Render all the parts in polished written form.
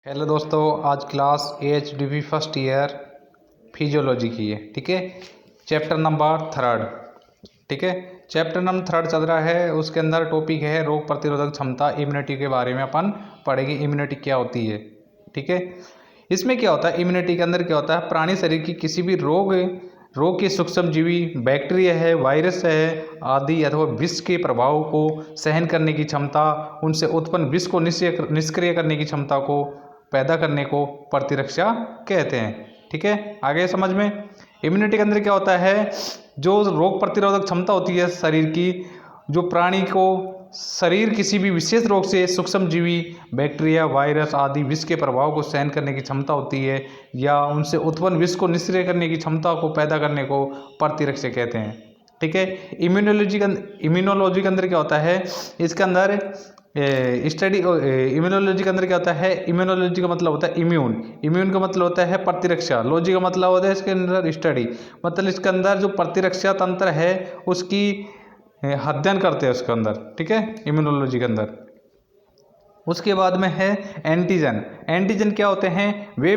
Hello दोस्तों, आज class AHDB first year physiology की है। ठीक है, चैप्टर नंबर 3। ठीक है, चैप्टर नंबर 3 चल रहा है। उसके अंदर टॉपिक है रोग प्रतिरोधक क्षमता, इम्यूनिटी के बारे में अपन पढ़ेंगे। इम्यूनिटी क्या होती है। ठीक है, इसमें क्या होता है, इम्यूनिटी के अंदर क्या होता है, प्राणी शरीर की किसी भी रोग के सूक्ष्म जीवी, बैक्टीरिया है, वायरस है आदि अथवा विष के प्रभाव को सहन करने की क्षमता, उनसे उत्पन्न विष को निष्क्रिय करने की क्षमता को पैदा करने को प्रतिरक्षा कहते हैं। ठीक है, आगे समझ में। इम्यूनिटी के अंदर क्या होता है, जो रोग प्रतिरोधक क्षमता होती है शरीर की, जो प्राणी को शरीर किसी भी विशेष रोग से सूक्ष्म जीवी, बैक्टीरिया, वायरस आदि विष के प्रभाव को सहन करने की क्षमता होती है, या उनसे उत्पन्न विष को निष्क्रिय करने की क्षमता को पैदा करने को प्रतिरक्षा कहते हैं। ठीक है, इम्यूनोलॉजी के अंदर क्या होता है, इसके अंदर इम्यूनोलॉजी के अंदर क्या होता है, इम्यूनोलॉजी का मतलब होता है इम्यून का मतलब होता है प्रतिरक्षा, लॉजी का मतलब होता है इसके अंदर स्टडी, मतलब इसके अंदर जो प्रतिरक्षा तंत्र है उसकी अध्ययन करते हैं उसके अंदर। ठीक है, इम्यूनोलॉजी के अंदर। उसके बाद में है एंटीजन क्या होते हैं, वे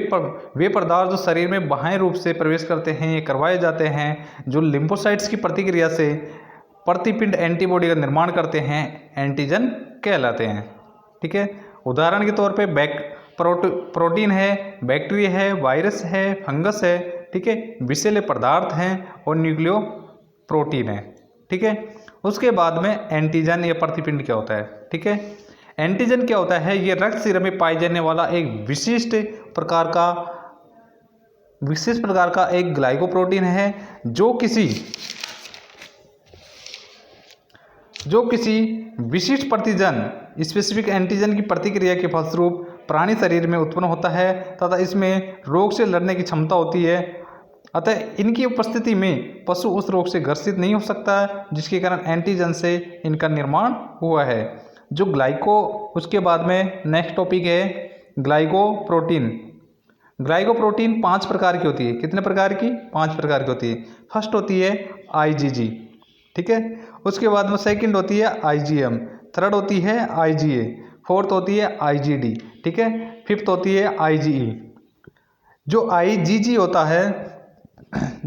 पदार्थ जो शरीर में बाह्य रूप से प्रवेश करते हैं, ये करवाए जाते हैं, जो लिम्फोसाइट्स की प्रतिक्रिया से प्रतिपिंड एंटीबॉडी का निर्माण करते हैं, एंटीजन कहलाते हैं। ठीक है, उदाहरण के तौर पे प्रोटीन है, बैक्टीरिया है, वायरस है, फंगस है। ठीक है, विषैले पदार्थ हैं और न्यूक्लियो प्रोटीन है। ठीक है, उसके बाद में एंटीजन या प्रतिपिंड क्या होता है। ठीक है, एंटीजन क्या होता है, ये रक्त सिरा में पाए जाने वाला एक विशिष्ट प्रकार का एक ग्लाइकोप्रोटीन है, जो किसी विशिष्ट प्रतिजन स्पेसिफिक एंटीजन की प्रतिक्रिया के फलस्वरूप प्राणी शरीर में उत्पन्न होता है तथा इसमें रोग से लड़ने की क्षमता होती है। अतः इनकी उपस्थिति में पशु उस रोग से ग्रसित नहीं हो सकता, जिसके कारण एंटीजन से इनका निर्माण हुआ है। जो उसके बाद में नेक्स्ट टॉपिक है ग्लाइकोप्रोटीन 5 प्रकार की होती है। कितने प्रकार की? 5 प्रकार की होती है। फर्स्ट होती है IgG। ठीक है, उसके बाद में सेकंड होती है IgM, थर्ड होती है IgA, फोर्थ होती है IgD। ठीक है, फिफ्थ होती है IgE। जो IgG होता है,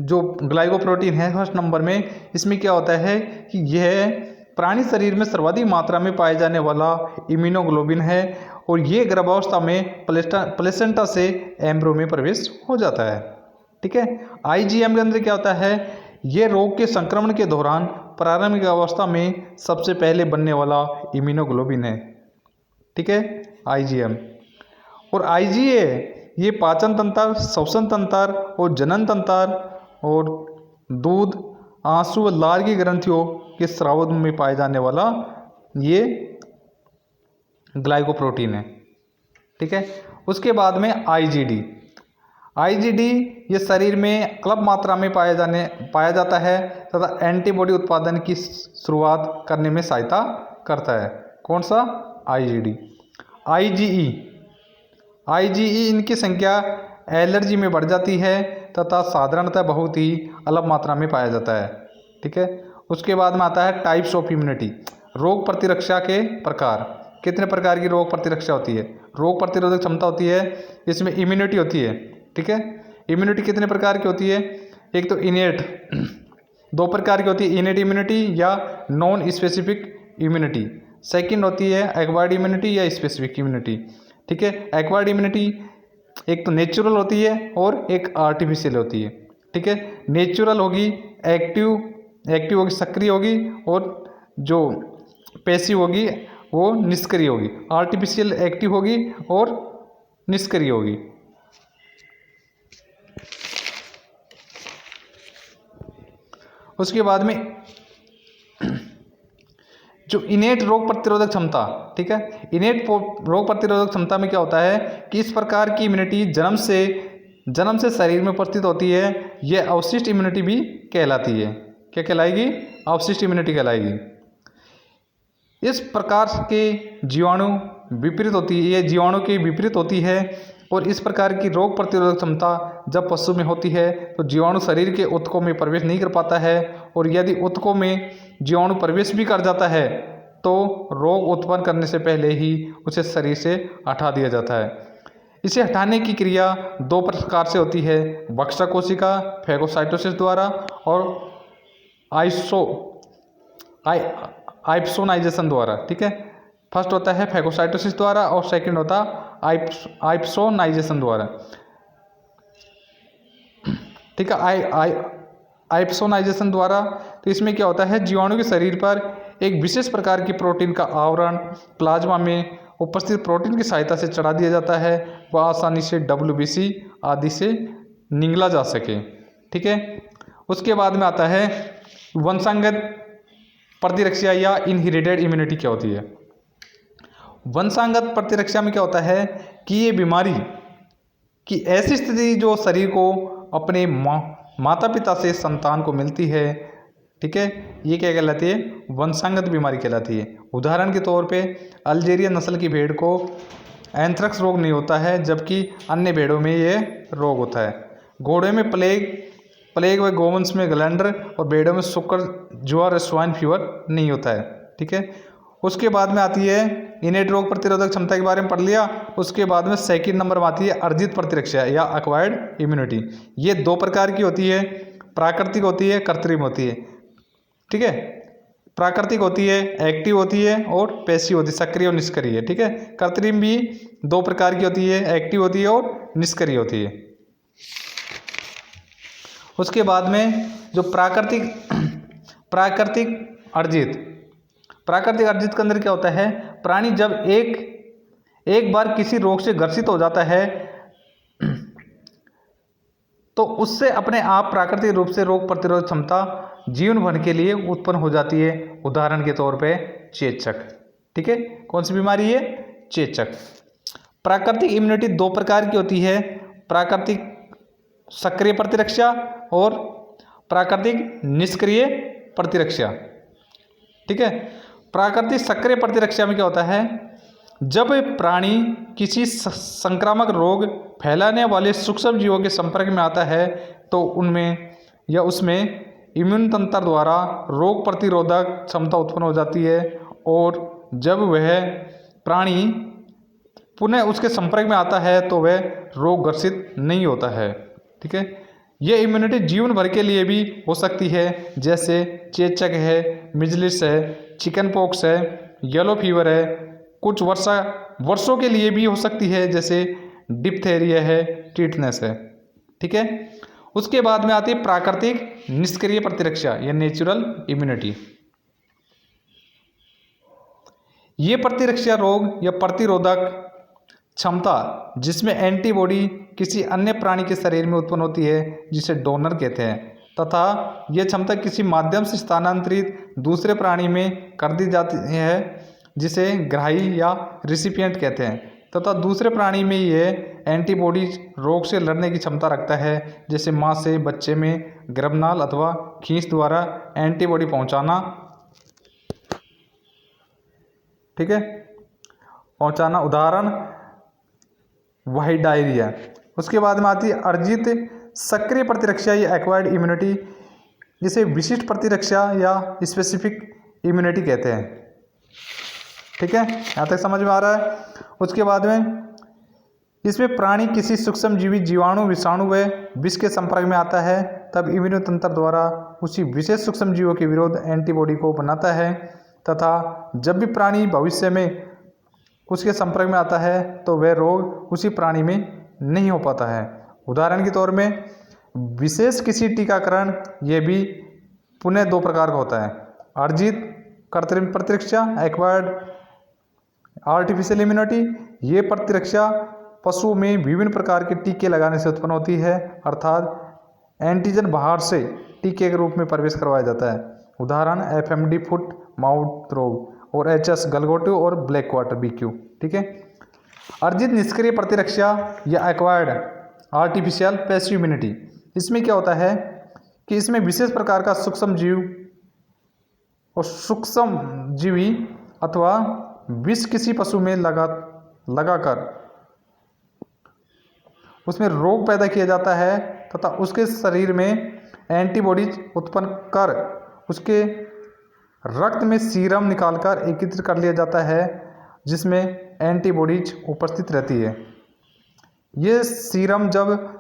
जो ग्लाइकोप्रोटीन है फर्स्ट नंबर में, इसमें क्या होता है कि यह प्राणी शरीर में सर्वाधिक मात्रा में पाए जाने वाला इम्यूनोग्लोबिन है और ये गर्भावस्था में प्लेसेंटा से एम्ब्रो में प्रवेश हो जाता है। ठीक है, IgM के अंदर क्या होता है, ये रोग के संक्रमण के दौरान प्रारंभिक अवस्था में सबसे पहले बनने वाला इम्यूनोग्लोबिन है। ठीक है, IgM। और IgA ये पाचन तंत्र, श्वसन तंत्र और जनन तंत्र और दूध, आंसू व लार की ग्रंथियों के स्राव में पाए जाने वाला ये ग्लाइकोप्रोटीन है। ठीक है, उसके बाद में IgD ये शरीर में अल्प मात्रा में पाया जाता है तथा एंटीबॉडी उत्पादन की शुरुआत करने में सहायता करता है। कौन सा? IgD। IgE इनकी संख्या एलर्जी में बढ़ जाती है तथा साधारणतः बहुत ही अल्प मात्रा में पाया जाता है। ठीक है, उसके बाद में आता है टाइप्स ऑफ इम्यूनिटी, रोग प्रतिरक्षा के प्रकार। कितने प्रकार की रोग प्रतिरक्षा होती है, रोग प्रतिरोधक क्षमता होती है, इसमें इम्यूनिटी होती है। ठीक है, इम्यूनिटी कितने प्रकार की होती है, एक तो इनेट, 2 प्रकार की होती है, इनेट इम्यूनिटी या नॉन स्पेसिफिक इम्यूनिटी। सेकंड होती है एक्वायर्ड इम्यूनिटी या स्पेसिफिक इम्यूनिटी। ठीक है, एक्वायर्ड इम्यूनिटी एक तो नेचुरल होती है और एक आर्टिफिशियल होती है। ठीक है, नेचुरल होगी एक्टिव होगी, सक्रिय होगी, और जो पैसिव होगी वो निष्क्रिय होगी। आर्टिफिशियल एक्टिव होगी और निष्क्रिय होगी। उसके बाद में जो इनेट रोग प्रतिरोधक क्षमता। ठीक है, इनेट रोग प्रतिरोधक क्षमता में क्या होता है कि इस प्रकार की इम्यूनिटी जन्म से शरीर में उपस्थित होती है। यह अवशिष्ट इम्यूनिटी भी कहलाती है। क्या कहलाएगी? अवशिष्ट इम्यूनिटी कहलाएगी। इस प्रकार के जीवाणु विपरीत होती है, ये जीवाणु की विपरीत होती है, और इस प्रकार की रोग प्रतिरोधक क्षमता जब पशु में होती है तो जीवाणु शरीर के ऊतकों में प्रवेश नहीं कर पाता है, और यदि ऊतकों में जीवाणु प्रवेश भी कर जाता है तो रोग उत्पन्न करने से पहले ही उसे शरीर से हटा दिया जाता है। इसे हटाने की क्रिया दो प्रकार से होती है, बक्सा कोशिका फैगोसाइटोसिस द्वारा और आइप्सोनाइजेशन द्वारा। ठीक है, फर्स्ट होता है फैगोसाइटोसिस द्वारा और सेकंड होता आइप्सोनाइजेशन द्वारा। ठीक है, आइप्सोनाइजेशन द्वारा तो इसमें क्या होता है, जीवाणु के शरीर पर एक विशेष प्रकार की प्रोटीन का आवरण प्लाज्मा में उपस्थित प्रोटीन की सहायता से चढ़ा दिया जाता है, वह आसानी से WBC आदि से निगला जा सके। ठीक है, उसके बाद में आता है वंशागत प्रतिरक्षा या इनहेरिटेड इम्यूनिटी क्या होती है। वंशागत प्रतिरक्षा में क्या होता है कि ये बीमारी की ऐसी स्थिति जो शरीर को अपने माता पिता से संतान को मिलती है। ठीक है, ये क्या कहलाती है, वंशागत बीमारी कहलाती है। उदाहरण के तौर पे अल्जीरियन नस्ल की भेड़ को एंथ्रेक्स रोग नहीं होता है, जबकि अन्य भेड़ों में ये रोग होता है। घोड़े में प्लेग व गोवंश में ग्लैंडर और भेड़ों में शुक्र ज्वर स्वाइन फीवर नहीं होता है। ठीक है, उसके बाद में आती है इनेट रोग प्रतिरोधक क्षमता के बारे में पढ़ लिया। उसके बाद में सेकंड नंबर में आती है अर्जित प्रतिरक्षा या एक्वायर्ड इम्यूनिटी। ये दो प्रकार की होती है, प्राकृतिक होती है, कृत्रिम होती है। ठीक है, प्राकृतिक होती है, एक्टिव होती है और पैसिव होती है, सक्रिय और निष्क्रिय। ठीक है, कृत्रिम भी दो प्रकार की होती है, एक्टिव होती है और निष्क्रिय होती है। उसके बाद में जो प्राकृतिक अर्जित के अंदर क्या होता है, प्राणी जब एक बार किसी रोग से ग्रसित हो जाता है तो उससे अपने आप प्राकृतिक रूप से रोग प्रतिरोध क्षमता जीवन भर के लिए उत्पन्न हो जाती है। उदाहरण के तौर पे चेचक। ठीक है, कौन सी बीमारी है, चेचक। प्राकृतिक इम्यूनिटी दो प्रकार की होती है, प्राकृतिक सक्रिय प्रतिरक्षा और प्राकृतिक निष्क्रिय प्रतिरक्षा। ठीक है, प्राकृतिक सक्रिय प्रतिरक्षा में क्या होता है, जब प्राणी किसी संक्रामक रोग फैलाने वाले सूक्ष्म जीवों के संपर्क में आता है तो उनमें या उसमें इम्यून तंत्र द्वारा रोग प्रतिरोधक क्षमता उत्पन्न हो जाती है, और जब वह प्राणी पुनः उसके संपर्क में आता है तो वह रोग ग्रसित नहीं होता है। ठीक है, यह इम्यूनिटी जीवन भर के लिए भी हो सकती है, जैसे चेचक है, मिजलिस है, चिकन पॉक्स है, येलो फीवर है। कुछ वर्षों के लिए भी हो सकती है, जैसे डिप्थेरिया है, टिटनेस है। ठीक है, उसके बाद में आती है प्राकृतिक निष्क्रिय प्रतिरक्षा या नेचुरल इम्यूनिटी। ये प्रतिरक्षा रोग या प्रतिरोधक क्षमता जिसमें एंटीबॉडी किसी अन्य प्राणी के शरीर में उत्पन्न होती है, जिसे डोनर कहते हैं, तथा यह क्षमता किसी माध्यम से स्थानांतरित दूसरे प्राणी में कर दी जाती है, जिसे ग्राही या रिसिपिएंट कहते हैं, तथा दूसरे प्राणी में यह एंटीबॉडी रोग से लड़ने की क्षमता रखता है, जैसे माँ से बच्चे में गर्भनाल अथवा खींच द्वारा एंटीबॉडी पहुँचाना। ठीक है, पहुँचाना, उदाहरण वही डायरिया। उसके बाद में आती है अर्जित सक्रिय प्रतिरक्षा या एक्वायर्ड इम्यूनिटी, जिसे विशिष्ट प्रतिरक्षा या स्पेसिफिक इम्यूनिटी कहते हैं। ठीक है, यहाँ तक समझ में आ रहा है। उसके बाद में इसमें प्राणी किसी सूक्ष्मजीवी जीवाणु विषाणु व विष के संपर्क में आता है, तब इम्यून तंत्र द्वारा उसी विशेष सूक्ष्मजीवों के विरुद्ध एंटीबॉडी को बनाता है, तथा जब भी प्राणी भविष्य में उसके संपर्क में आता है तो वह रोग उसी प्राणी में नहीं हो पाता है। उदाहरण के तौर में विशेष किसी टीकाकरण ये भी पुनः दो प्रकार का होता है, अर्जित कृत्रिम प्रतिरक्षा एक्वायर्ड आर्टिफिशियल इम्यूनिटी। ये प्रतिरक्षा पशुओं में विभिन्न प्रकार के टीके लगाने से उत्पन्न होती है, अर्थात एंटीजन बाहर से टीके के रूप में प्रवेश करवाया जाता है। उदाहरण FMD फुट माउथ रोग और HS गलगोटे और ब्लैक वाटर BQ। ठीक है, अर्जित निष्क्रिय प्रतिरक्षा या एक्वायर्ड आर्टिफिशियल पैसिव इम्यूनिटी, इसमें क्या होता है कि इसमें विशेष प्रकार का सूक्ष्मजीव और सूक्ष्मजीवी अथवा विष किसी पशु में लगाकर उसमें रोग पैदा किया जाता है, तथा उसके शरीर में एंटीबॉडीज उत्पन्न कर उसके रक्त में सीरम निकालकर एकत्रित कर लिया जाता है, जिसमें एंटीबॉडीज उपस्थित रहती है। ये सीरम जब